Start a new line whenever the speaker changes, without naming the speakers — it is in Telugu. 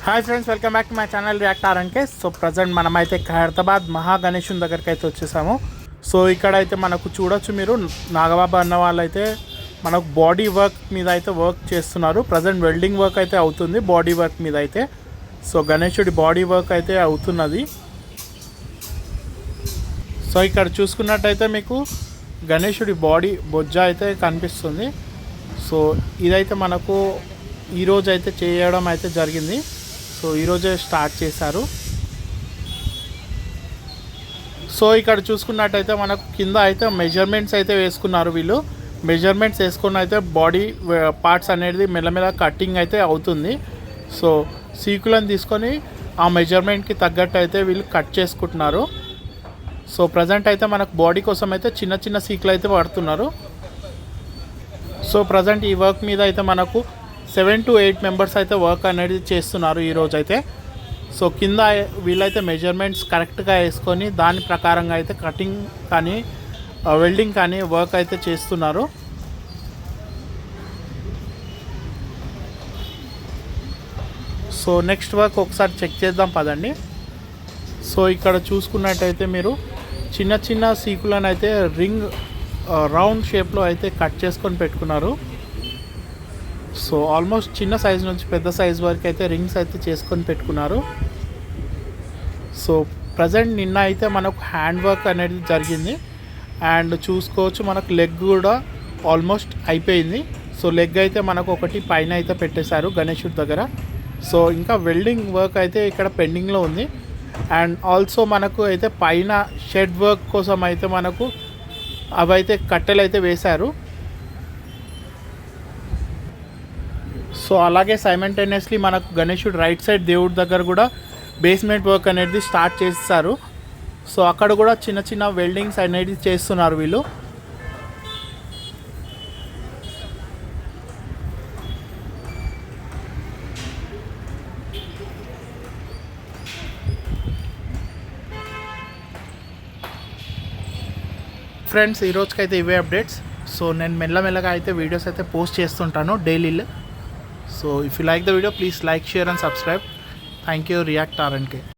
Hi friends, welcome back to my channel react RNK. So present మనమైతే ఖైరతాబాద్ మహా గణేశుని దగ్గరికి అయితే వచ్చేసాము. సో ఇక్కడైతే మనకు చూడొచ్చు, మీరు నాగబాబా అన్న వాళ్ళైతే మనకు బాడీ వర్క్ మీద అయితే వర్క్ చేస్తున్నారు. ప్రజెంట్ వెల్డింగ్ వర్క్ అయితే అవుతుంది బాడీ వర్క్ మీద అయితే. సో గణేశుడి బాడీ వర్క్ అయితే అవుతున్నది. సో ఇక్కడ చూసుకున్నట్టయితే మీకు గణేశుడి బాడీ బొజ్జ అయితే కనిపిస్తుంది. సో ఇదైతే మనకు ఈరోజు అయితే చేయడం అయితే జరిగింది. సో ఈరోజే స్టార్ట్ చేశారు. సో ఇక్కడ చూసుకున్నట్టయితే మనకు కింద అయితే మెజర్మెంట్స్ అయితే వేసుకున్నారు. వీళ్ళు మెజర్మెంట్స్ వేసుకున్న అయితే బాడీ పార్ట్స్ అనేది మెల్లమెల్ల కటింగ్ అయితే అవుతుంది. సో సీకులను తీసుకొని ఆ మెజర్మెంట్కి తగ్గట్టు అయితే వీళ్ళు కట్ చేసుకుంటున్నారు. సో ప్రజెంట్ అయితే మనకు బాడీ కోసం అయితే చిన్న చిన్న సీకులు అయితే పడుతున్నారు. సో ప్రజెంట్ ఈ వర్క్ మీద అయితే మనకు 7 to 8 మెంబర్స్ అయితే వర్క్ అనేది చేస్తున్నారు ఈరోజు అయితే. సో కింద వీళ్ళైతే మెజర్మెంట్స్ కరెక్ట్గా వేసుకొని దాని ప్రకారంగా అయితే కటింగ్ కానీ వెల్డింగ్ కానీ వర్క్ అయితే చేస్తున్నారు. సో నెక్స్ట్ వర్క్ ఒకసారి చెక్ చేద్దాం పదండి. సో ఇక్కడ చూసుకున్నట్టయితే మీరు చిన్న చిన్న సీకులను అయితే రింగ్ రౌండ్ షేప్లో అయితే కట్ చేసుకొని పెట్టుకున్నారు. సో ఆల్మోస్ట్ చిన్న సైజు నుంచి పెద్ద సైజు వరకు అయితే రింగ్స్ అయితే చేసుకొని పెట్టుకున్నారు. సో ప్రజెంట్ నిన్న అయితే మనకు హ్యాండ్ వర్క్ అనేది జరిగింది. అండ్ చూసుకోవచ్చు మనకు లెగ్ కూడా ఆల్మోస్ట్ అయిపోయింది. సో లెగ్ అయితే మనకు ఒకటి పైన అయితే పెట్టేశారు గణేశుడి దగ్గర. సో ఇంకా వెల్డింగ్ వర్క్ అయితే ఇక్కడ పెండింగ్లో ఉంది. అండ్ ఆల్సో మనకు అయితే పైన షెడ్ వర్క్ కోసం అయితే మనకు అవైతే కట్టెలు అయితే వేశారు. సో అలాగే సైమల్టేనియస్లీ మనకు గణేశుడు రైట్ సైడ్ దేవుడి దగ్గర కూడా బేస్మెంట్ వర్క్ అనేది స్టార్ట్ చేస్తారు. సో అక్కడ కూడా చిన్న చిన్న వెల్డింగ్స్ అనేది చేస్తున్నారు వీళ్ళు. ఫ్రెండ్స్ ఈరోజుకైతే ఇవే అప్డేట్స్. సో నేను మెల్లమెల్లగా అయితే వీడియోస్ అయితే పోస్ట్ చేస్తుంటాను daily. So if you like the video, please like, share and subscribe. Thank you, React RNK.